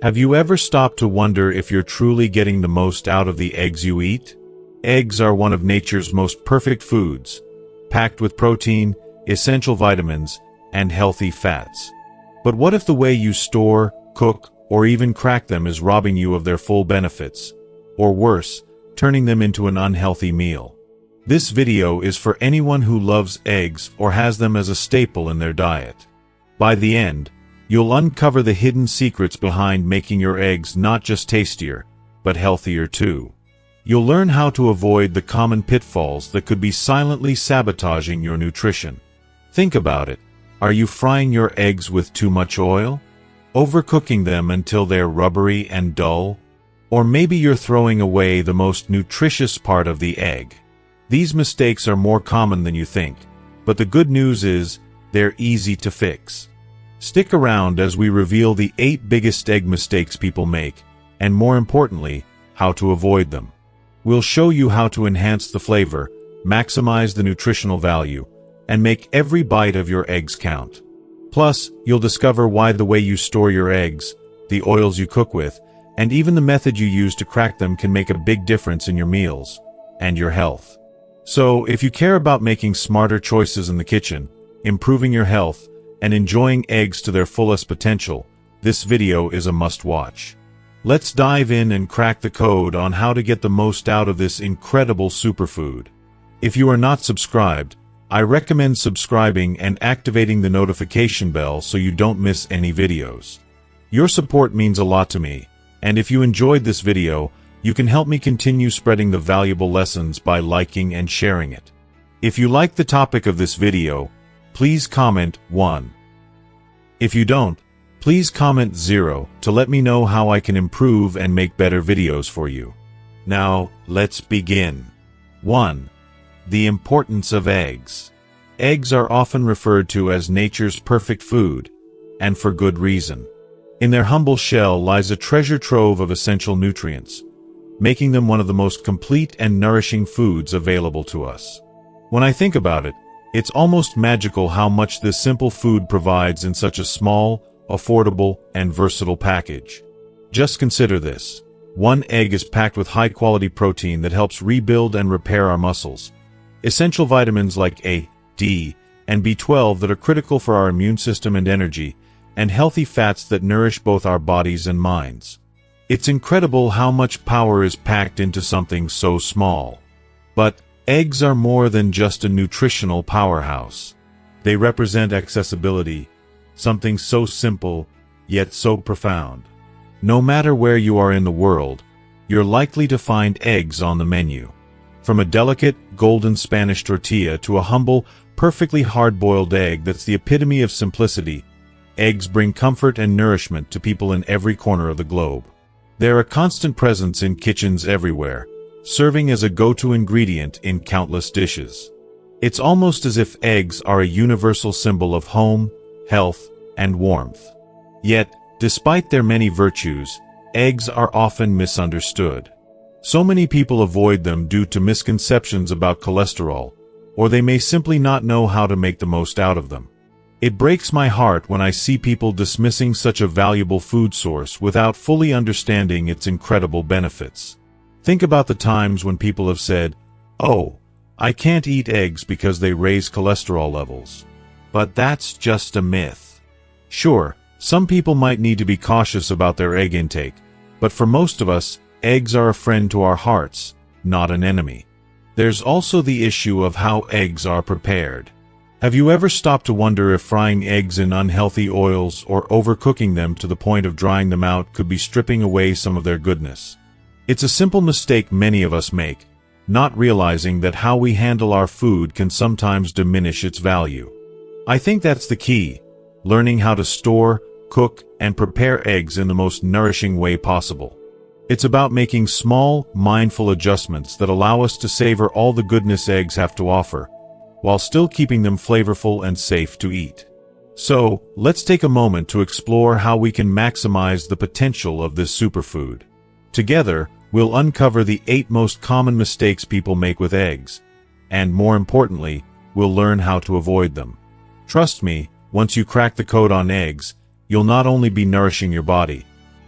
Have you ever stopped to wonder if you're truly getting the most out of the eggs you eat? Eggs are one of nature's most perfect foods, packed with protein, essential vitamins, and healthy fats. But what if the way you store, cook, or even crack them is robbing you of their full benefits? Or worse, turning them into an unhealthy meal? This video is for anyone who loves eggs or has them as a staple in their diet. By the end, you'll uncover the hidden secrets behind making your eggs not just tastier, but healthier too. You'll learn how to avoid the common pitfalls that could be silently sabotaging your nutrition. Think about it. Are you frying your eggs with too much oil? Overcooking them until they're rubbery and dull? Or maybe you're throwing away the most nutritious part of the egg. These mistakes are more common than you think, but the good news is they're easy to fix. Stick around as we reveal the 8 biggest egg mistakes people make, and more importantly, how to avoid them. We'll show you how to enhance the flavor, maximize the nutritional value, and make every bite of your eggs count. Plus, you'll discover why the way you store your eggs, the oils you cook with, and even the method you use to crack them can make a big difference in your meals and your health. So, if you care about making smarter choices in the kitchen, improving your health, and enjoying eggs to their fullest potential, this video is a must-watch. Let's dive in and crack the code on how to get the most out of this incredible superfood. If you are not subscribed, I recommend subscribing and activating the notification bell so you don't miss any videos. Your support means a lot to me, and if you enjoyed this video, you can help me continue spreading the valuable lessons by liking and sharing it. If you like the topic of this video, please comment 1. If you don't, please comment 0 to let me know how I can improve and make better videos for you. Now, let's begin. 1. The importance of eggs. Eggs are often referred to as nature's perfect food, and for good reason. In their humble shell lies a treasure trove of essential nutrients, making them one of the most complete and nourishing foods available to us. When I think about it, it's almost magical how much this simple food provides in such a small, affordable, and versatile package. Just consider this. 1 egg is packed with high-quality protein that helps rebuild and repair our muscles, essential vitamins like A, D, and B12 that are critical for our immune system and energy, and healthy fats that nourish both our bodies and minds. It's incredible how much power is packed into something so small. But eggs are more than just a nutritional powerhouse. They represent accessibility, something so simple, yet so profound. No matter where you are in the world, you're likely to find eggs on the menu. From a delicate, golden Spanish tortilla to a humble, perfectly hard-boiled egg that's the epitome of simplicity, eggs bring comfort and nourishment to people in every corner of the globe. They're a constant presence in kitchens everywhere, serving as a go-to ingredient in countless dishes. It's almost as if eggs are a universal symbol of home, health, and warmth. Yet, despite their many virtues, eggs are often misunderstood. So many people avoid them due to misconceptions about cholesterol, or they may simply not know how to make the most out of them. It breaks my heart when I see people dismissing such a valuable food source without fully understanding its incredible benefits. Think about the times when people have said, "Oh, I can't eat eggs because they raise cholesterol levels." But that's just a myth. Sure, some people might need to be cautious about their egg intake, but for most of us, eggs are a friend to our hearts, not an enemy. There's also the issue of how eggs are prepared. Have you ever stopped to wonder if frying eggs in unhealthy oils or overcooking them to the point of drying them out could be stripping away some of their goodness? It's a simple mistake many of us make, not realizing that how we handle our food can sometimes diminish its value. I think that's the key, learning how to store, cook, and prepare eggs in the most nourishing way possible. It's about making small, mindful adjustments that allow us to savor all the goodness eggs have to offer, while still keeping them flavorful and safe to eat. So, let's take a moment to explore how we can maximize the potential of this superfood. Together, we'll uncover the 8 most common mistakes people make with eggs, and more importantly, we'll learn how to avoid them. Trust me, once you crack the code on eggs, you'll not only be nourishing your body,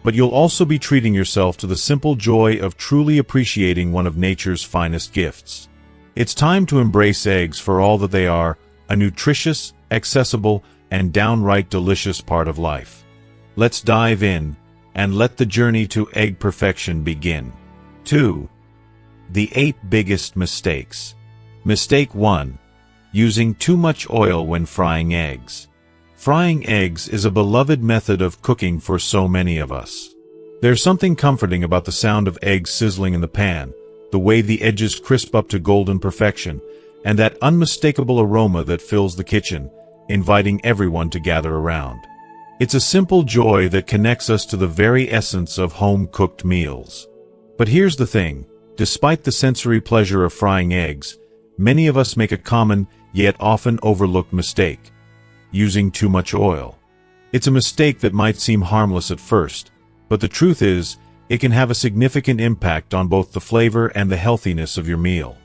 but you'll also be treating yourself to the simple joy of truly appreciating one of nature's finest gifts. It's time to embrace eggs for all that they are, a nutritious, accessible, and downright delicious part of life. Let's dive in, and let the journey to egg perfection begin. 2. The 8 biggest mistakes. Mistake 1. Using too much oil when frying eggs. Frying eggs is a beloved method of cooking for so many of us. There's something comforting about the sound of eggs sizzling in the pan, the way the edges crisp up to golden perfection, and that unmistakable aroma that fills the kitchen, inviting everyone to gather around. It's a simple joy that connects us to the very essence of home-cooked meals. But here's the thing, despite the sensory pleasure of frying eggs, many of us make a common, yet often overlooked mistake: using too much oil. It's a mistake that might seem harmless at first, but the truth is, it can have a significant impact on both the flavor and the healthiness of your meal.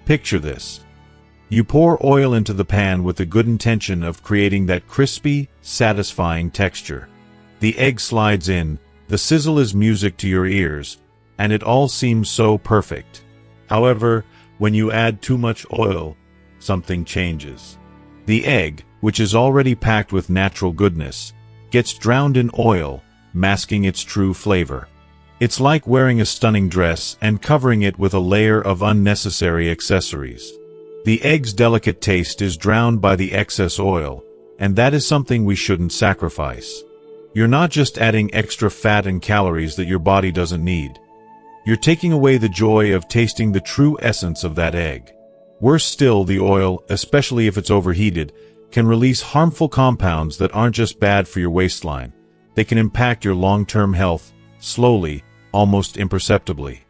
Picture this. You pour oil into the pan with the good intention of creating that crispy, satisfying texture. The egg slides in, the sizzle is music to your ears, and it all seems so perfect. However, when you add too much oil, something changes. The egg, which is already packed with natural goodness, gets drowned in oil, masking its true flavor. It's like wearing a stunning dress and covering it with a layer of unnecessary accessories. The egg's delicate taste is drowned by the excess oil, and that is something we shouldn't sacrifice. You're not just adding extra fat and calories that your body doesn't need. You're taking away the joy of tasting the true essence of that egg. Worse still, the oil, especially if it's overheated, can release harmful compounds that aren't just bad for your waistline. They can impact your long-term health, slowly, almost imperceptibly.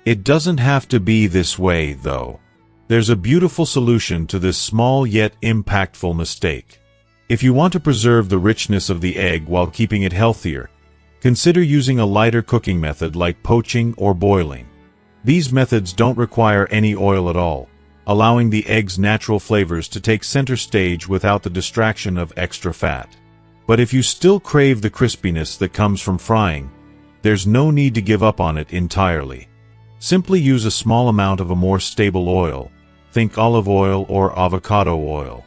It doesn't have to be this way, though. There's a beautiful solution to this small yet impactful mistake. If you want to preserve the richness of the egg while keeping it healthier, consider using a lighter cooking method like poaching or boiling. These methods don't require any oil at all, allowing the egg's natural flavors to take center stage without the distraction of extra fat. But if you still crave the crispiness that comes from frying, there's no need to give up on it entirely. Simply use a small amount of a more stable oil. Think olive oil or avocado oil.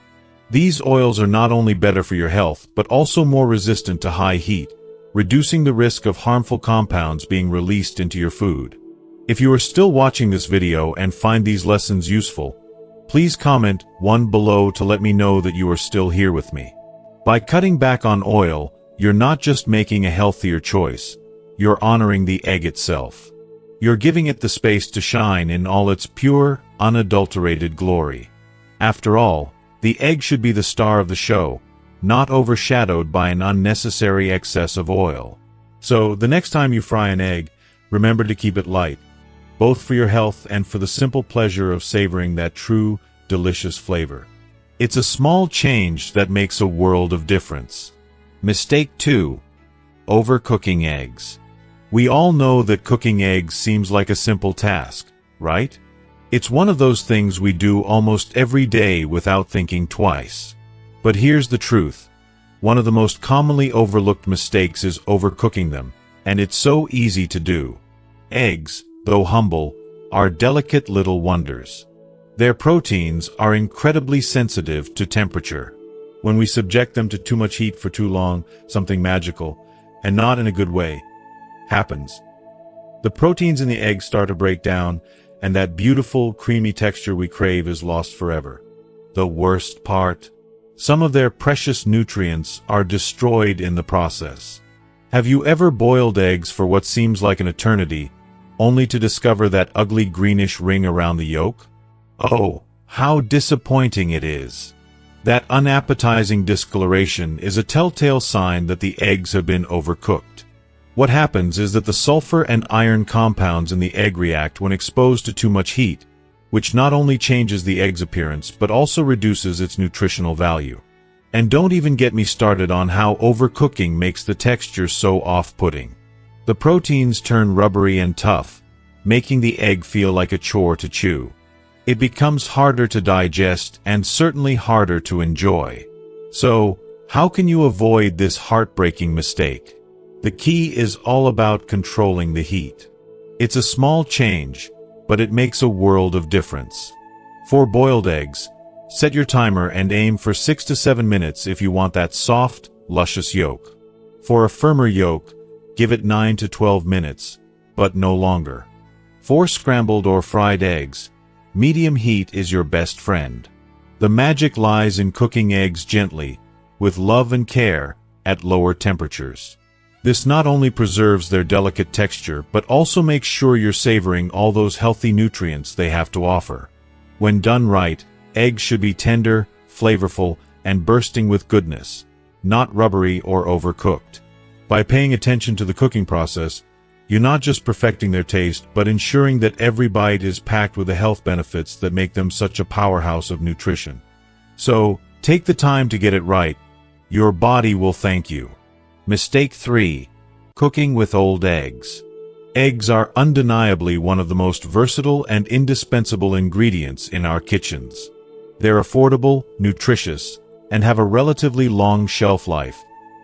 These oils are not only better for your health, but also more resistant to high heat, reducing the risk of harmful compounds being released into your food. If you are still watching this video and find these lessons useful, please comment 1 below to let me know that you are still here with me. By cutting back on oil, you're not just making a healthier choice, you're honoring the egg itself. You're giving it the space to shine in all its pure, unadulterated glory. After all, the egg should be the star of the show, not overshadowed by an unnecessary excess of oil. So, the next time you fry an egg, remember to keep it light, both for your health and for the simple pleasure of savoring that true, delicious flavor. It's a small change that makes a world of difference. Mistake 2. Overcooking eggs. We all know that cooking eggs seems like a simple task, right? It's one of those things we do almost every day without thinking twice. But here's the truth. One of the most commonly overlooked mistakes is overcooking them, and it's so easy to do. Eggs, though humble, are delicate little wonders. Their proteins are incredibly sensitive to temperature. When we subject them to too much heat for too long, something magical, and not in a good way, happens. The proteins in the egg start to break down, and that beautiful, creamy texture we crave is lost forever. The worst part? Some of their precious nutrients are destroyed in the process. Have you ever boiled eggs for what seems like an eternity, only to discover that ugly greenish ring around the yolk? Oh, how disappointing it is. That unappetizing discoloration is a telltale sign that the eggs have been overcooked. What happens is that the sulfur and iron compounds in the egg react when exposed to too much heat, which not only changes the egg's appearance but also reduces its nutritional value. And don't even get me started on how overcooking makes the texture so off-putting. The proteins turn rubbery and tough, making the egg feel like a chore to chew. It becomes harder to digest and certainly harder to enjoy. So, how can you avoid this heartbreaking mistake? The key is all about controlling the heat. It's a small change, but it makes a world of difference. For boiled eggs, set your timer and aim for 6 to 7 minutes if you want that soft, luscious yolk. For a firmer yolk, give it 9 to 12 minutes, but no longer. For scrambled or fried eggs, medium heat is your best friend. The magic lies in cooking eggs gently, with love and care, at lower temperatures. This not only preserves their delicate texture, but also makes sure you're savoring all those healthy nutrients they have to offer. When done right, eggs should be tender, flavorful, and bursting with goodness, not rubbery or overcooked. By paying attention to the cooking process, you're not just perfecting their taste, but ensuring that every bite is packed with the health benefits that make them such a powerhouse of nutrition. So, take the time to get it right. Your body will thank you. Mistake 3. Cooking with old eggs. Eggs are undeniably one of the most versatile and indispensable ingredients in our kitchens. They're affordable, nutritious, and have a relatively long shelf life,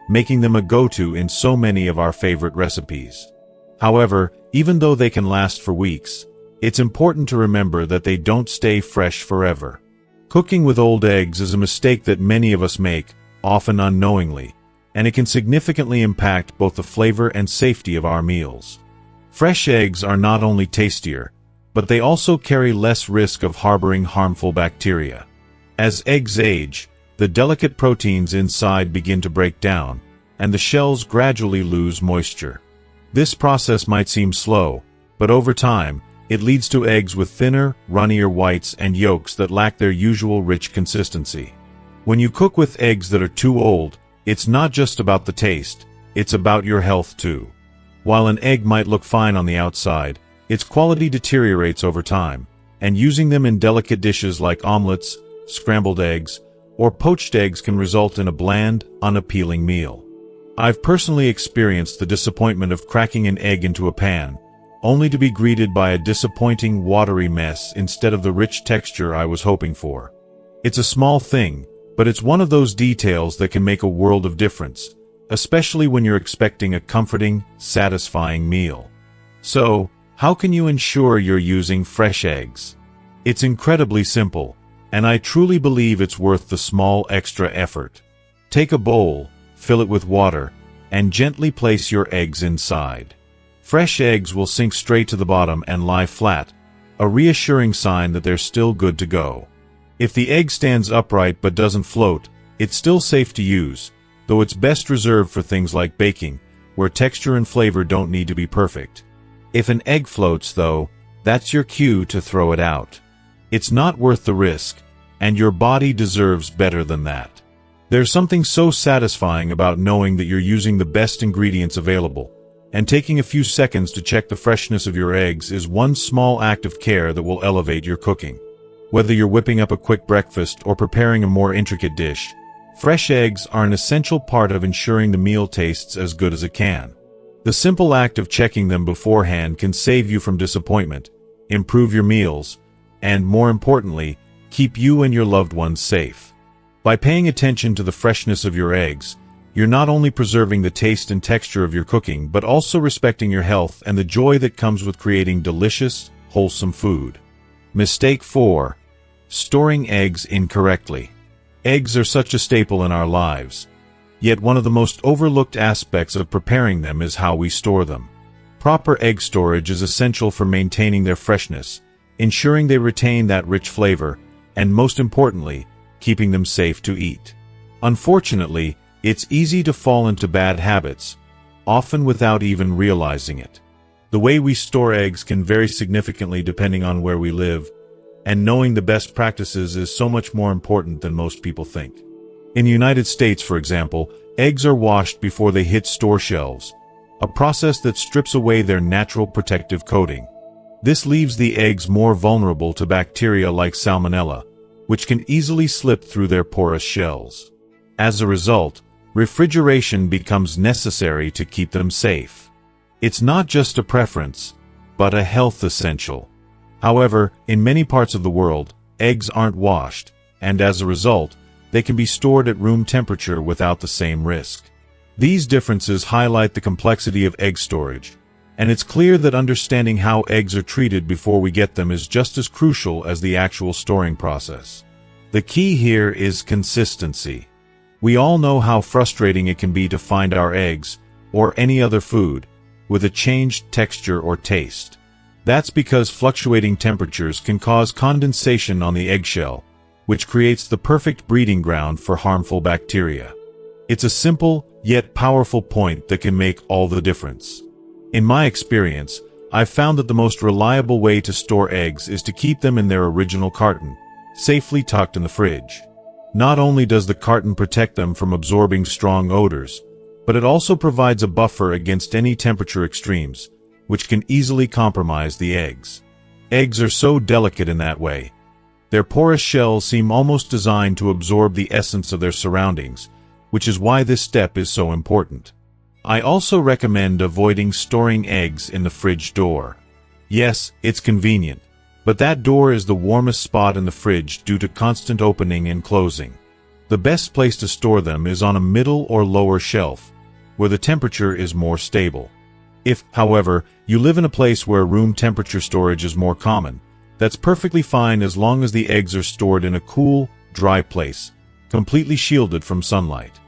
making them a go-to in so many of our favorite recipes. However, even though they can last for weeks, it's important to remember that they don't stay fresh forever. Cooking with old eggs is a mistake that many of us make, often unknowingly, and it can significantly impact both the flavor and safety of our meals. Fresh eggs are not only tastier, but they also carry less risk of harboring harmful bacteria. As eggs age, the delicate proteins inside begin to break down, and the shells gradually lose moisture. This process might seem slow, but over time, it leads to eggs with thinner, runnier whites and yolks that lack their usual rich consistency. When you cook with eggs that are too old, it's not just about the taste, it's about your health too. While an egg might look fine on the outside, its quality deteriorates over time, and using them in delicate dishes like omelets, scrambled eggs, or poached eggs can result in a bland, unappealing meal. I've personally experienced the disappointment of cracking an egg into a pan, only to be greeted by a disappointing, watery mess instead of the rich texture I was hoping for. It's a small thing, but it's one of those details that can make a world of difference, especially when you're expecting a comforting, satisfying meal. So, how can you ensure you're using fresh eggs? It's incredibly simple, and I truly believe it's worth the small extra effort. Take a bowl, fill it with water, and gently place your eggs inside. Fresh eggs will sink straight to the bottom and lie flat, a reassuring sign that they're still good to go. If the egg stands upright but doesn't float, it's still safe to use, though it's best reserved for things like baking, where texture and flavor don't need to be perfect. If an egg floats, though, that's your cue to throw it out. It's not worth the risk, and your body deserves better than that. There's something so satisfying about knowing that you're using the best ingredients available, and taking a few seconds to check the freshness of your eggs is one small act of care that will elevate your cooking. Whether you're whipping up a quick breakfast or preparing a more intricate dish, fresh eggs are an essential part of ensuring the meal tastes as good as it can. The simple act of checking them beforehand can save you from disappointment, improve your meals, and, more importantly, keep you and your loved ones safe. By paying attention to the freshness of your eggs, you're not only preserving the taste and texture of your cooking, but also respecting your health and the joy that comes with creating delicious, wholesome food. Mistake 4. Storing eggs incorrectly. Eggs are such a staple in our lives. Yet one of the most overlooked aspects of preparing them is how we store them. Proper egg storage is essential for maintaining their freshness, ensuring they retain that rich flavor, and most importantly, keeping them safe to eat. Unfortunately, it's easy to fall into bad habits, often without even realizing it. The way we store eggs can vary significantly depending on where we live, and knowing the best practices is so much more important than most people think. In the United States, for example, eggs are washed before they hit store shelves, a process that strips away their natural protective coating. This leaves the eggs more vulnerable to bacteria like salmonella, which can easily slip through their porous shells. As a result, refrigeration becomes necessary to keep them safe. It's not just a preference, but a health essential. However, in many parts of the world, eggs aren't washed, and as a result, they can be stored at room temperature without the same risk. These differences highlight the complexity of egg storage, and it's clear that understanding how eggs are treated before we get them is just as crucial as the actual storing process. The key here is consistency. We all know how frustrating it can be to find our eggs, or any other food, with a changed texture or taste. That's because fluctuating temperatures can cause condensation on the eggshell, which creates the perfect breeding ground for harmful bacteria. It's a simple, yet powerful point that can make all the difference. In my experience, I've found that the most reliable way to store eggs is to keep them in their original carton, safely tucked in the fridge. Not only does the carton protect them from absorbing strong odors, but it also provides a buffer against any temperature extremes, which can easily compromise the eggs. Eggs are so delicate in that way. Their porous shells seem almost designed to absorb the essence of their surroundings, which is why this step is so important. I also recommend avoiding storing eggs in the fridge door. Yes, it's convenient, but that door is the warmest spot in the fridge due to constant opening and closing. The best place to store them is on a middle or lower shelf, where the temperature is more stable. If, however, you live in a place where room temperature storage is more common, that's perfectly fine as long as the eggs are stored in a cool, dry place, completely shielded from sunlight.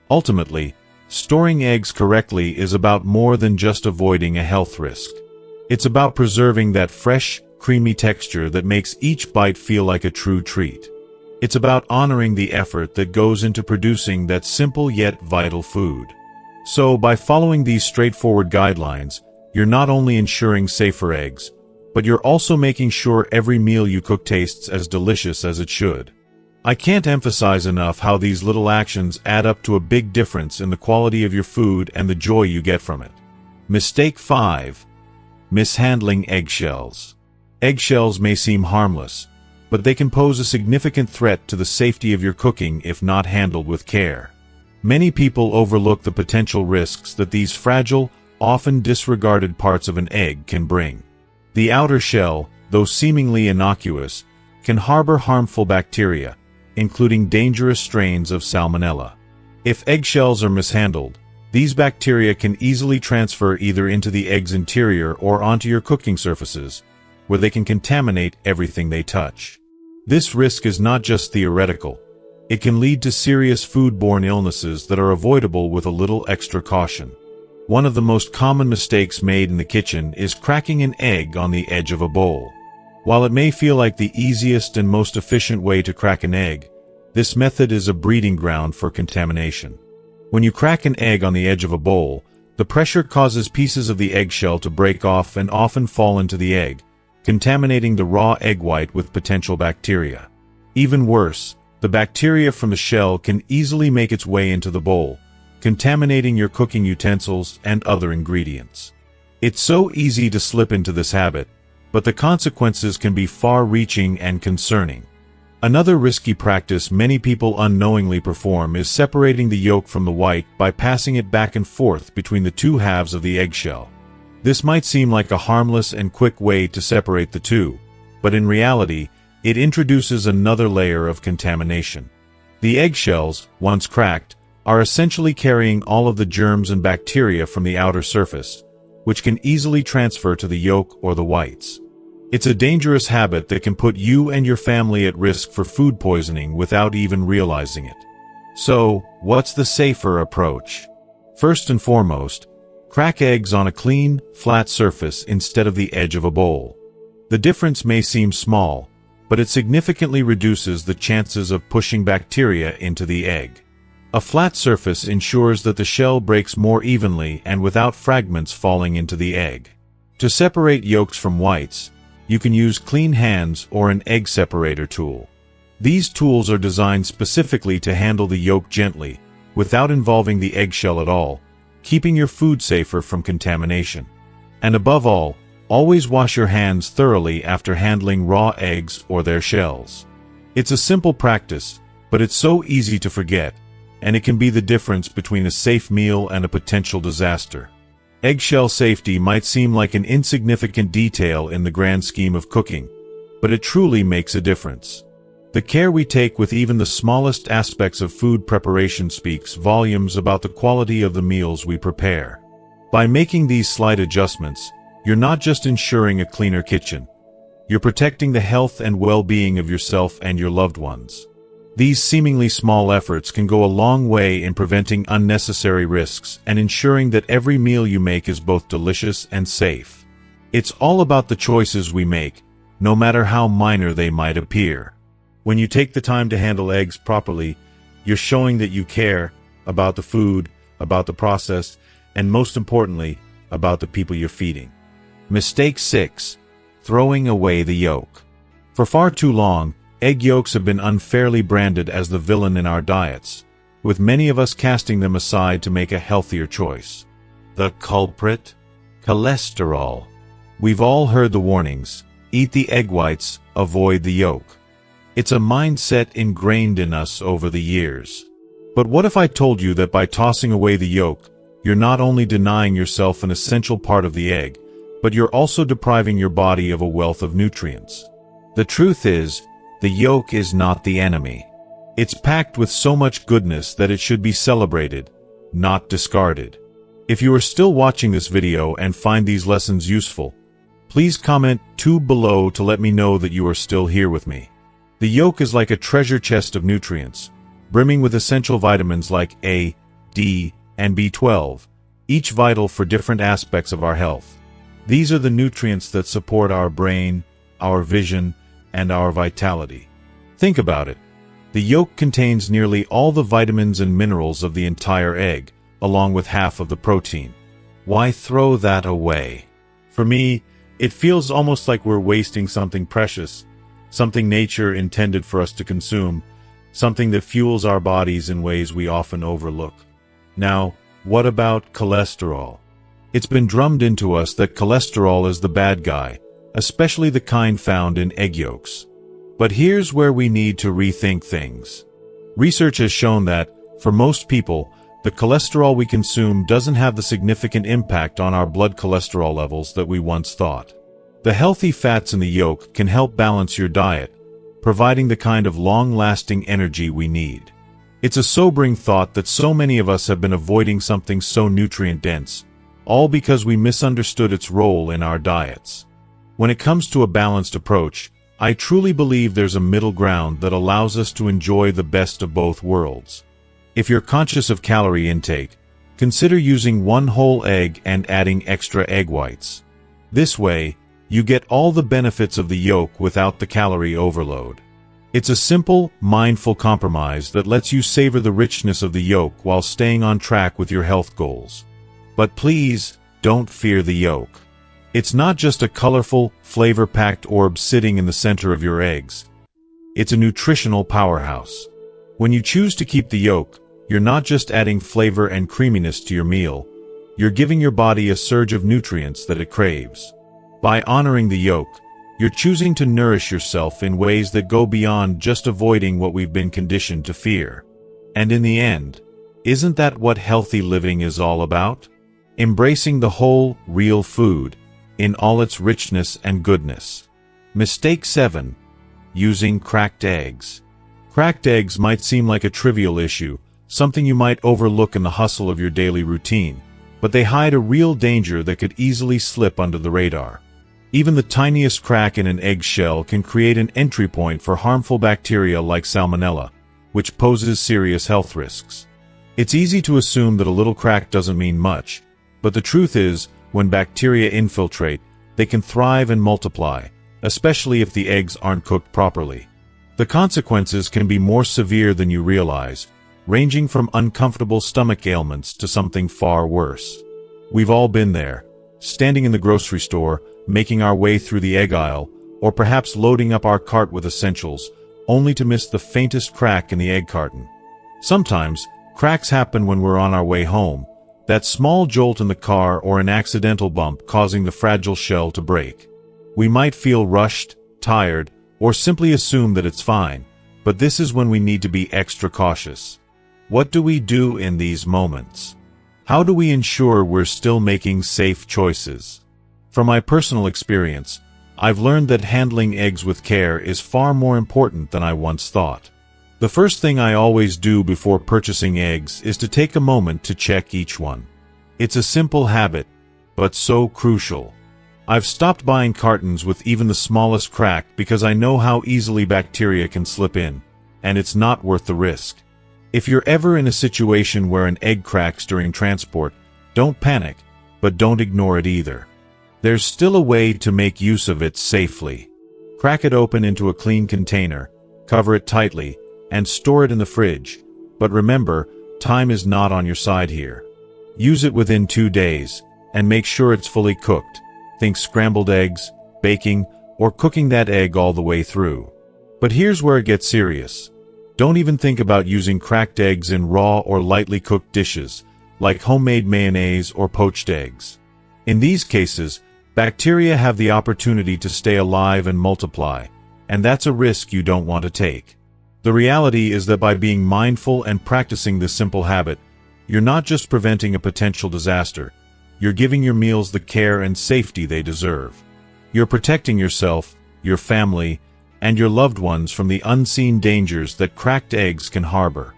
Ultimately, storing eggs correctly is about more than just avoiding a health risk. It's about preserving that fresh, creamy texture that makes each bite feel like a true treat. It's about honoring the effort that goes into producing that simple yet vital food. So, by following these straightforward guidelines, you're not only ensuring safer eggs, but you're also making sure every meal you cook tastes as delicious as it should. I can't emphasize enough how these little actions add up to a big difference in the quality of your food and the joy you get from it. Mistake 5. Mishandling eggshells. Eggshells may seem harmless, but they can pose a significant threat to the safety of your cooking if not handled with care. Many people overlook the potential risks that these fragile, often disregarded parts of an egg can bring. The outer shell, though seemingly innocuous, can harbor harmful bacteria, including dangerous strains of salmonella. If eggshells are mishandled, these bacteria can easily transfer either into the egg's interior or onto your cooking surfaces, where they can contaminate everything they touch. This risk is not just theoretical. It can lead to serious foodborne illnesses that are avoidable with a little extra caution. One of the most common mistakes made in the kitchen is cracking an egg on the edge of a bowl. While it may feel like the easiest and most efficient way to crack an egg, this method is a breeding ground for contamination. When you crack an egg on the edge of a bowl, the pressure causes pieces of the eggshell to break off and often fall into the egg, contaminating the raw egg white with potential bacteria. Even worse, the bacteria from the shell can easily make its way into the bowl, contaminating your cooking utensils and other ingredients. It's so easy to slip into this habit, but the consequences can be far-reaching and concerning. Another risky practice many people unknowingly perform is separating the yolk from the white by passing it back and forth between the two halves of the eggshell. This might seem like a harmless and quick way to separate the two, but in reality, it introduces another layer of contamination. The eggshells, once cracked, are essentially carrying all of the germs and bacteria from the outer surface, which can easily transfer to the yolk or the whites. It's a dangerous habit that can put you and your family at risk for food poisoning without even realizing it. So, what's the safer approach? First and foremost, crack eggs on a clean, flat surface instead of the edge of a bowl. The difference may seem small, but it significantly reduces the chances of pushing bacteria into the egg. A flat surface ensures that the shell breaks more evenly and without fragments falling into the egg. To separate yolks from whites, you can use clean hands or an egg separator tool. These tools are designed specifically to handle the yolk gently, without involving the eggshell at all, keeping your food safer from contamination. And above all, always wash your hands thoroughly after handling raw eggs or their shells. It's a simple practice, but it's so easy to forget, and it can be the difference between a safe meal and a potential disaster. Eggshell safety might seem like an insignificant detail in the grand scheme of cooking, but it truly makes a difference. The care we take with even the smallest aspects of food preparation speaks volumes about the quality of the meals we prepare. By making these slight adjustments, you're not just ensuring a cleaner kitchen. You're protecting the health and well-being of yourself and your loved ones. These seemingly small efforts can go a long way in preventing unnecessary risks and ensuring that every meal you make is both delicious and safe. It's all about the choices we make, no matter how minor they might appear. When you take the time to handle eggs properly, you're showing that you care about the food, about the process, and most importantly, about the people you're feeding. Mistake 6. Throwing away the yolk. For far too long, egg yolks have been unfairly branded as the villain in our diets, with many of us casting them aside to make a healthier choice. The culprit? Cholesterol. We've all heard the warnings: eat the egg whites, avoid the yolk. It's a mindset ingrained in us over the years. But what if I told you that by tossing away the yolk, you're not only denying yourself an essential part of the egg, but you're also depriving your body of a wealth of nutrients? The truth is, the yolk is not the enemy. It's packed with so much goodness that it should be celebrated, not discarded. If you are still watching this video and find these lessons useful, please comment 2 below to let me know that you are still here with me. The yolk is like a treasure chest of nutrients, brimming with essential vitamins like A, D, and B12, each vital for different aspects of our health. These are the nutrients that support our brain, our vision, and our vitality. Think about it. The yolk contains nearly all the vitamins and minerals of the entire egg, along with half of the protein. Why throw that away? For me, it feels almost like we're wasting something precious, something nature intended for us to consume, something that fuels our bodies in ways we often overlook. Now, what about cholesterol? It's been drummed into us that cholesterol is the bad guy, especially the kind found in egg yolks. But here's where we need to rethink things. Research has shown that, for most people, the cholesterol we consume doesn't have the significant impact on our blood cholesterol levels that we once thought. The healthy fats in the yolk can help balance your diet, providing the kind of long-lasting energy we need. It's a sobering thought that so many of us have been avoiding something so nutrient-dense, all because we misunderstood its role in our diets. When it comes to a balanced approach, I truly believe there's a middle ground that allows us to enjoy the best of both worlds. If you're conscious of calorie intake, consider using 1 whole egg and adding extra egg whites. This way, you get all the benefits of the yolk without the calorie overload. It's a simple, mindful compromise that lets you savor the richness of the yolk while staying on track with your health goals. But please, don't fear the yolk. It's not just a colorful, flavor-packed orb sitting in the center of your eggs. It's a nutritional powerhouse. When you choose to keep the yolk, you're not just adding flavor and creaminess to your meal, you're giving your body a surge of nutrients that it craves. By honoring the yolk, you're choosing to nourish yourself in ways that go beyond just avoiding what we've been conditioned to fear. And in the end, isn't that what healthy living is all about? Embracing the whole, real food, in all its richness and goodness. Mistake 7. Using cracked eggs. Cracked eggs might seem like a trivial issue, something you might overlook in the hustle of your daily routine, but they hide a real danger that could easily slip under the radar. Even the tiniest crack in an egg shell can create an entry point for harmful bacteria like Salmonella, which poses serious health risks. It's easy to assume that a little crack doesn't mean much, but the truth is, when bacteria infiltrate, they can thrive and multiply, especially if the eggs aren't cooked properly. The consequences can be more severe than you realize, ranging from uncomfortable stomach ailments to something far worse. We've all been there, standing in the grocery store, making our way through the egg aisle, or perhaps loading up our cart with essentials, only to miss the faintest crack in the egg carton. Sometimes, cracks happen when we're on our way home, that small jolt in the car or an accidental bump causing the fragile shell to break. We might feel rushed, tired, or simply assume that it's fine, but this is when we need to be extra cautious. What do we do in these moments? How do we ensure we're still making safe choices? From my personal experience, I've learned that handling eggs with care is far more important than I once thought. The first thing I always do before purchasing eggs is to take a moment to check each one. It's a simple habit, but so crucial. I've stopped buying cartons with even the smallest crack because I know how easily bacteria can slip in, and it's not worth the risk. If you're ever in a situation where an egg cracks during transport, don't panic, but don't ignore it either. There's still a way to make use of it safely. Crack it open into a clean container, cover it tightly, and store it in the fridge. But remember, time is not on your side here. Use it within 2 days, and make sure it's fully cooked. Think scrambled eggs, baking, or cooking that egg all the way through. But here's where it gets serious. Don't even think about using cracked eggs in raw or lightly cooked dishes, like homemade mayonnaise or poached eggs. In these cases, bacteria have the opportunity to stay alive and multiply, and that's a risk you don't want to take. The reality is that by being mindful and practicing this simple habit, you're not just preventing a potential disaster, you're giving your meals the care and safety they deserve. You're protecting yourself, your family, and your loved ones from the unseen dangers that cracked eggs can harbor.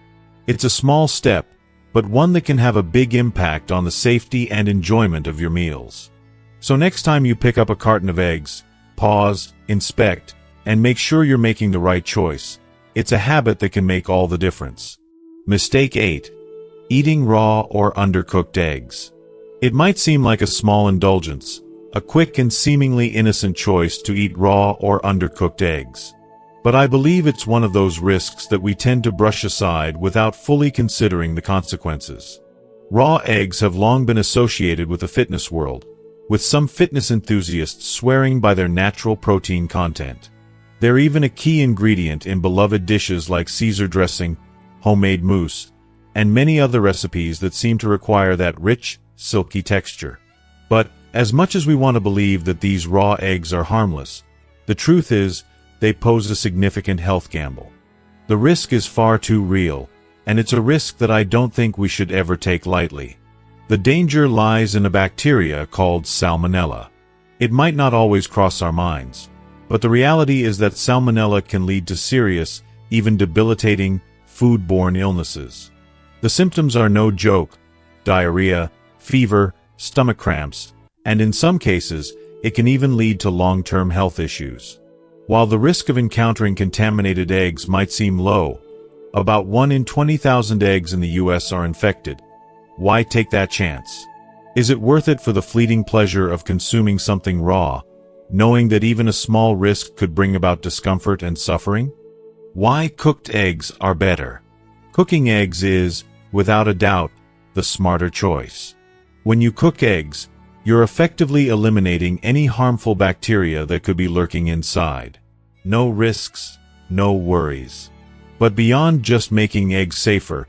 It's a small step, but one that can have a big impact on the safety and enjoyment of your meals. So next time you pick up a carton of eggs, pause, inspect, and make sure you're making the right choice. It's a habit that can make all the difference. Mistake 8. Eating raw or undercooked eggs. It might seem like a small indulgence, a quick and seemingly innocent choice to eat raw or undercooked eggs. But I believe it's one of those risks that we tend to brush aside without fully considering the consequences. Raw eggs have long been associated with the fitness world, with some fitness enthusiasts swearing by their natural protein content. They're even a key ingredient in beloved dishes like Caesar dressing, homemade mousse, and many other recipes that seem to require that rich, silky texture. But, as much as we want to believe that these raw eggs are harmless, the truth is, they pose a significant health gamble. The risk is far too real, and it's a risk that I don't think we should ever take lightly. The danger lies in a bacteria called salmonella. It might not always cross our minds, but the reality is that salmonella can lead to serious, even debilitating, foodborne illnesses. The symptoms are no joke: diarrhea, fever, stomach cramps, and in some cases, it can even lead to long-term health issues. While the risk of encountering contaminated eggs might seem low, about 1 in 20,000 eggs in the US are infected. Why take that chance? Is it worth it for the fleeting pleasure of consuming something raw, knowing that even a small risk could bring about discomfort and suffering? Why cooked eggs are better? Cooking eggs is, without a doubt, the smarter choice. When you cook eggs, you're effectively eliminating any harmful bacteria that could be lurking inside. No risks, no worries. But beyond just making eggs safer,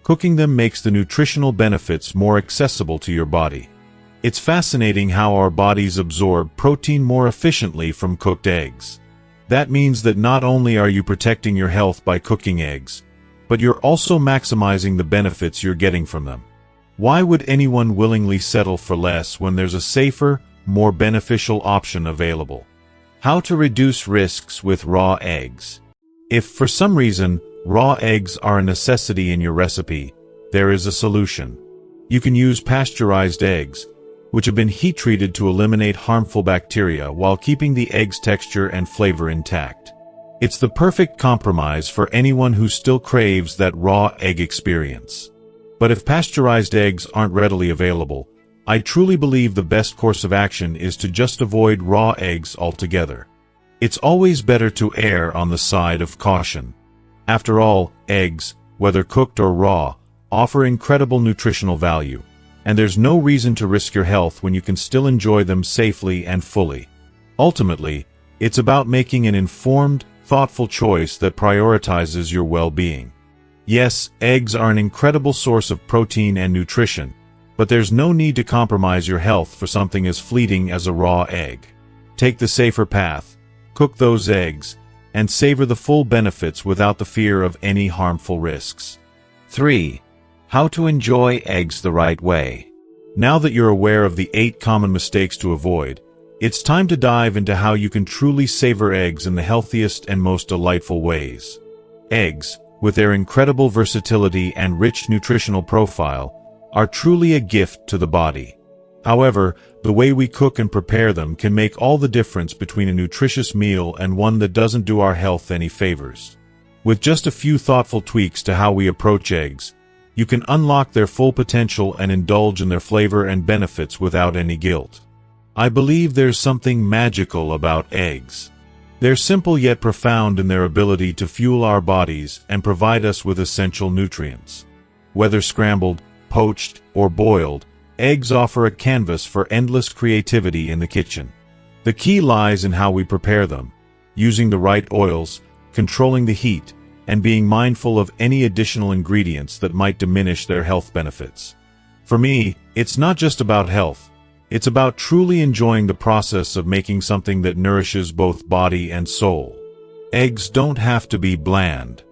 cooking them makes the nutritional benefits more accessible to your body. It's fascinating how our bodies absorb protein more efficiently from cooked eggs. That means that not only are you protecting your health by cooking eggs, but you're also maximizing the benefits you're getting from them. Why would anyone willingly settle for less when there's a safer, more beneficial option available? How to reduce risks with raw eggs. If for some reason raw eggs are a necessity in your recipe, there is a solution. You can use pasteurized eggs, which have been heat-treated to eliminate harmful bacteria while keeping the egg's texture and flavor intact. It's the perfect compromise for anyone who still craves that raw egg experience. But if pasteurized eggs aren't readily available, I truly believe the best course of action is to just avoid raw eggs altogether. It's always better to err on the side of caution. After all, eggs, whether cooked or raw, offer incredible nutritional value, and there's no reason to risk your health when you can still enjoy them safely and fully. Ultimately, it's about making an informed, thoughtful choice that prioritizes your well-being. Yes, eggs are an incredible source of protein and nutrition, but there's no need to compromise your health for something as fleeting as a raw egg. Take the safer path, cook those eggs, and savor the full benefits without the fear of any harmful risks. 3. How to enjoy eggs the right way. Now that you're aware of the 8 common mistakes to avoid, It's time to dive into how you can truly savor eggs in the healthiest and most delightful ways. Eggs, with their incredible versatility and rich nutritional profile, are truly a gift to the body. However, the way we cook and prepare them can make all the difference between a nutritious meal and one that doesn't do our health any favors. With just a few thoughtful tweaks to how we approach eggs, you can unlock their full potential and indulge in their flavor and benefits without any guilt. I believe there's something magical about eggs. They're simple yet profound in their ability to fuel our bodies and provide us with essential nutrients. Whether scrambled, poached, or boiled, eggs offer a canvas for endless creativity in the kitchen. The key lies in how we prepare them, using the right oils, controlling the heat, and being mindful of any additional ingredients that might diminish their health benefits. For me, it's not just about health. It's about truly enjoying the process of making something that nourishes both body and soul. Eggs don't have to be bland.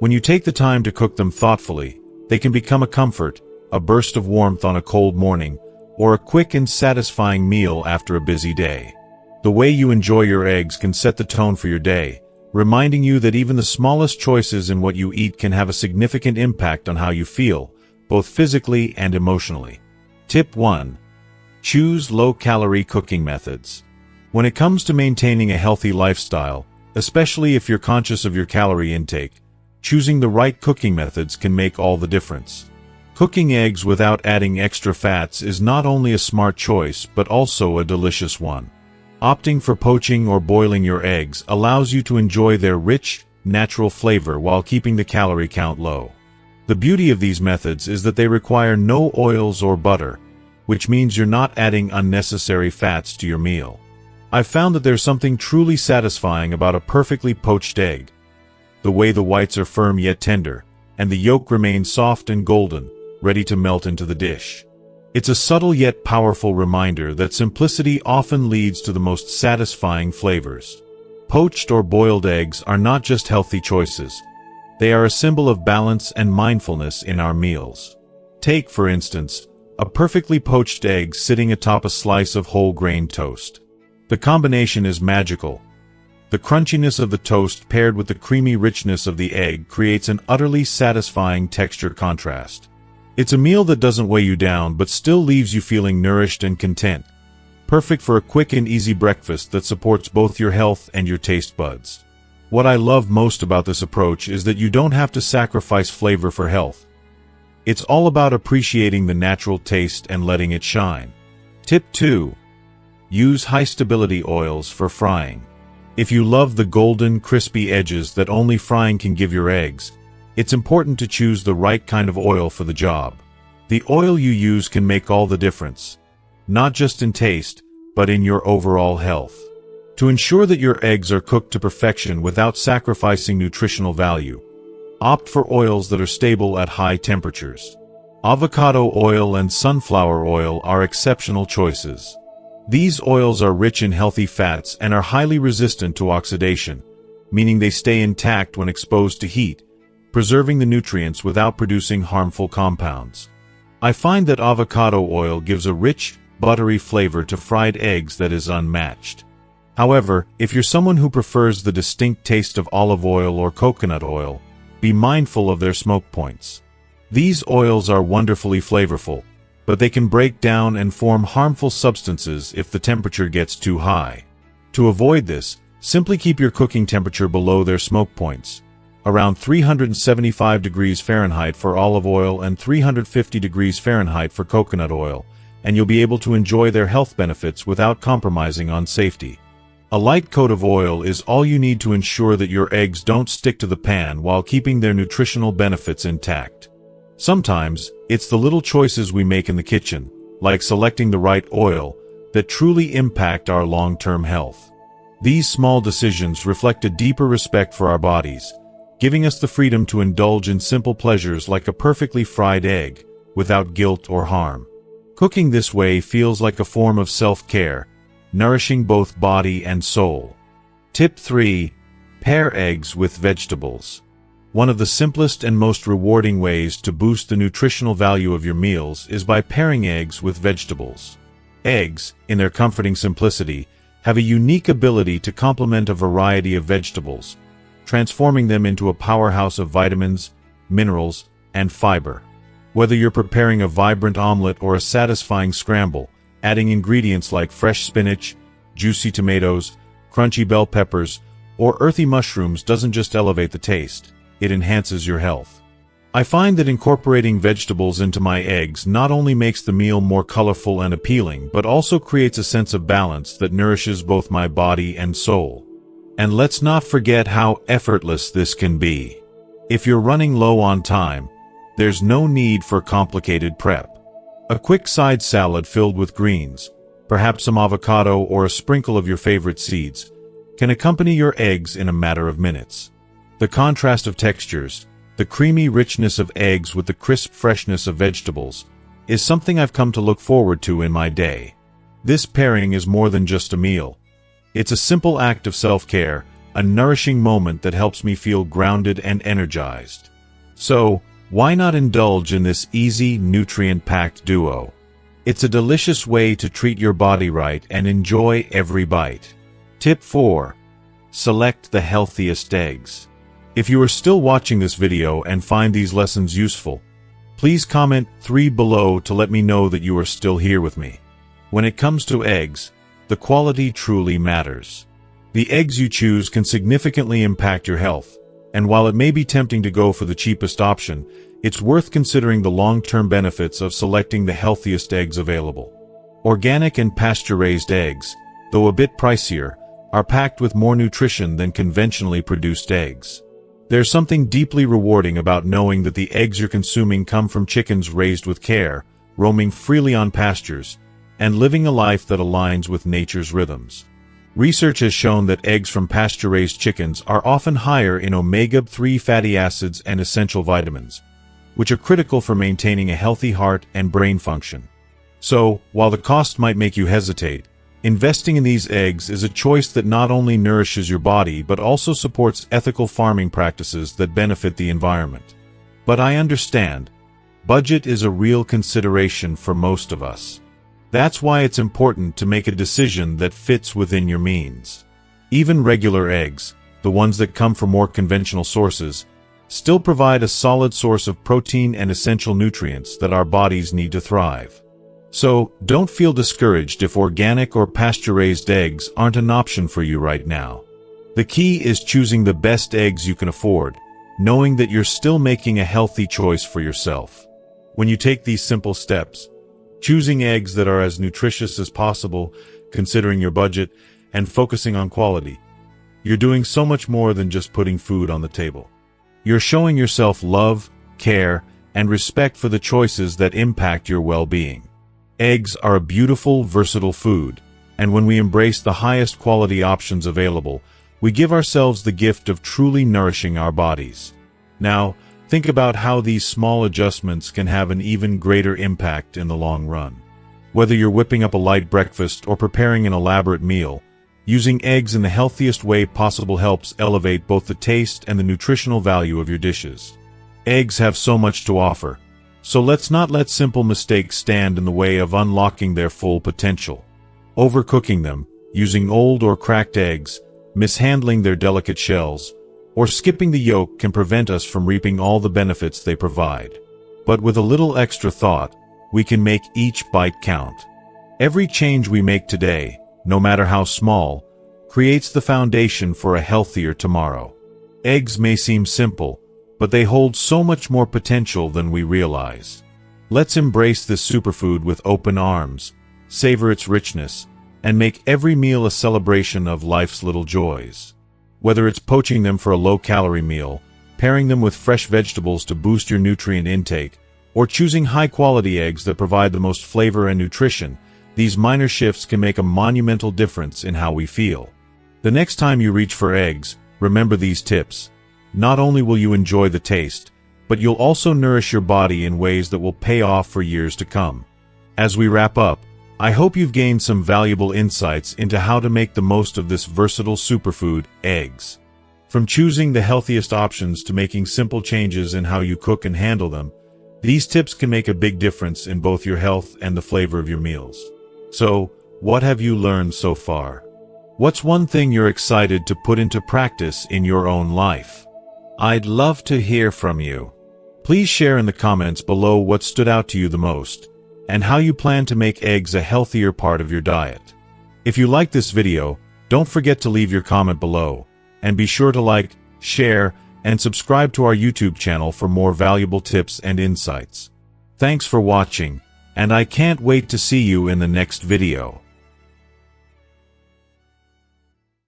When you take the time to cook them thoughtfully, they can become a comfort, a burst of warmth on a cold morning, or a quick and satisfying meal after a busy day. The way you enjoy your eggs can set the tone for your day, reminding you that even the smallest choices in what you eat can have a significant impact on how you feel, both physically and emotionally. Tip 1. Choose low-calorie cooking methods. When it comes to maintaining a healthy lifestyle, especially if you're conscious of your calorie intake, choosing the right cooking methods can make all the difference. Cooking eggs without adding extra fats is not only a smart choice but also a delicious one. Opting for poaching or boiling your eggs allows you to enjoy their rich, natural flavor while keeping the calorie count low. The beauty of these methods is that they require no oils or butter, which means you're not adding unnecessary fats to your meal. I've found that there's something truly satisfying about a perfectly poached egg. The way the whites are firm yet tender, and the yolk remains soft and golden, ready to melt into the dish. It's a subtle yet powerful reminder that simplicity often leads to the most satisfying flavors. Poached or boiled eggs are not just healthy choices. They are a symbol of balance and mindfulness in our meals. Take, for instance, a perfectly poached egg sitting atop a slice of whole grain toast. The combination is magical. The crunchiness of the toast paired with the creamy richness of the egg creates an utterly satisfying texture contrast. It's a meal that doesn't weigh you down but still leaves you feeling nourished and content. Perfect for a quick and easy breakfast that supports both your health and your taste buds. What I love most about this approach is that you don't have to sacrifice flavor for health. It's all about appreciating the natural taste and letting it shine. Tip 2. Use high-stability oils for frying. If you love the golden, crispy edges that only frying can give your eggs, it's important to choose the right kind of oil for the job. The oil you use can make all the difference, not just in taste, but in your overall health. To ensure that your eggs are cooked to perfection without sacrificing nutritional value, opt for oils that are stable at high temperatures. Avocado oil and sunflower oil are exceptional choices. These oils are rich in healthy fats and are highly resistant to oxidation, meaning they stay intact when exposed to heat, preserving the nutrients without producing harmful compounds. I find that avocado oil gives a rich, buttery flavor to fried eggs that is unmatched. However, if you're someone who prefers the distinct taste of olive oil or coconut oil, be mindful of their smoke points. These oils are wonderfully flavorful, but they can break down and form harmful substances if the temperature gets too high. To avoid this, simply keep your cooking temperature below their smoke points, around 375 degrees Fahrenheit for olive oil and 350 degrees Fahrenheit for coconut oil, and you'll be able to enjoy their health benefits without compromising on safety. A light coat of oil is all you need to ensure that your eggs don't stick to the pan while keeping their nutritional benefits intact. Sometimes, it's the little choices we make in the kitchen, like selecting the right oil, that truly impact our long-term health. These small decisions reflect a deeper respect for our bodies, giving us the freedom to indulge in simple pleasures like a perfectly fried egg, without guilt or harm. Cooking this way feels like a form of self-care, nourishing both body and soul. Tip 3. Pair eggs with vegetables. One of the simplest and most rewarding ways to boost the nutritional value of your meals is by pairing eggs with vegetables. Eggs, in their comforting simplicity, have a unique ability to complement a variety of vegetables, transforming them into a powerhouse of vitamins, minerals, and fiber. Whether you're preparing a vibrant omelet or a satisfying scramble, adding ingredients like fresh spinach, juicy tomatoes, crunchy bell peppers, or earthy mushrooms doesn't just elevate the taste, it enhances your health. I find that incorporating vegetables into my eggs not only makes the meal more colorful and appealing, but also creates a sense of balance that nourishes both my body and soul. And let's not forget how effortless this can be. If you're running low on time, there's no need for complicated prep. A quick side salad filled with greens, perhaps some avocado or a sprinkle of your favorite seeds, can accompany your eggs in a matter of minutes. The contrast of textures, the creamy richness of eggs with the crisp freshness of vegetables, is something I've come to look forward to in my day. This pairing is more than just a meal. It's a simple act of self-care, a nourishing moment that helps me feel grounded and energized. So, why not indulge in this easy, nutrient-packed duo? It's a delicious way to treat your body right and enjoy every bite. Tip 4. Select the healthiest eggs. If you are still watching this video and find these lessons useful, please comment 3 below to let me know that you are still here with me. When it comes to eggs, the quality truly matters. The eggs you choose can significantly impact your health, and while it may be tempting to go for the cheapest option, it's worth considering the long-term benefits of selecting the healthiest eggs available. Organic and pasture-raised eggs, though a bit pricier, are packed with more nutrition than conventionally produced eggs. There's something deeply rewarding about knowing that the eggs you're consuming come from chickens raised with care, roaming freely on pastures, and living a life that aligns with nature's rhythms. Research has shown that eggs from pasture-raised chickens are often higher in omega-3 fatty acids and essential vitamins, which are critical for maintaining a healthy heart and brain function. So, while the cost might make you hesitate, investing in these eggs is a choice that not only nourishes your body but also supports ethical farming practices that benefit the environment. But I understand, budget is a real consideration for most of us. That's why it's important to make a decision that fits within your means. Even regular eggs, the ones that come from more conventional sources, still provide a solid source of protein and essential nutrients that our bodies need to thrive. So, don't feel discouraged if organic or pasture-raised eggs aren't an option for you right now. The key is choosing the best eggs you can afford, knowing that you're still making a healthy choice for yourself. When you take these simple steps, choosing eggs that are as nutritious as possible, considering your budget, and focusing on quality, you're doing so much more than just putting food on the table. You're showing yourself love, care, and respect for the choices that impact your well-being. Eggs are a beautiful, versatile food, and when we embrace the highest quality options available, we give ourselves the gift of truly nourishing our bodies. Now, think about how these small adjustments can have an even greater impact in the long run. Whether you're whipping up a light breakfast or preparing an elaborate meal, using eggs in the healthiest way possible helps elevate both the taste and the nutritional value of your dishes. Eggs have so much to offer, so let's not let simple mistakes stand in the way of unlocking their full potential. Overcooking them, using old or cracked eggs, mishandling their delicate shells, or skipping the yolk can prevent us from reaping all the benefits they provide. But with a little extra thought, we can make each bite count. Every change we make today, no matter how small, creates the foundation for a healthier tomorrow. Eggs may seem simple, but they hold so much more potential than we realize. Let's embrace this superfood with open arms, savor its richness, and make every meal a celebration of life's little joys. Whether it's poaching them for a low-calorie meal, pairing them with fresh vegetables to boost your nutrient intake, or choosing high-quality eggs that provide the most flavor and nutrition, these minor shifts can make a monumental difference in how we feel. The next time you reach for eggs, remember these tips. Not only will you enjoy the taste, but you'll also nourish your body in ways that will pay off for years to come. As we wrap up, I hope you've gained some valuable insights into how to make the most of this versatile superfood, eggs. From choosing the healthiest options to making simple changes in how you cook and handle them, these tips can make a big difference in both your health and the flavor of your meals. So, what have you learned so far? What's one thing you're excited to put into practice in your own life? I'd love to hear from you. Please share in the comments below what stood out to you the most, and how you plan to make eggs a healthier part of your diet. If you like this video, don't forget to leave your comment below, and be sure to like, share, and subscribe to our YouTube channel for more valuable tips and insights. Thanks for watching, and I can't wait to see you in the next video.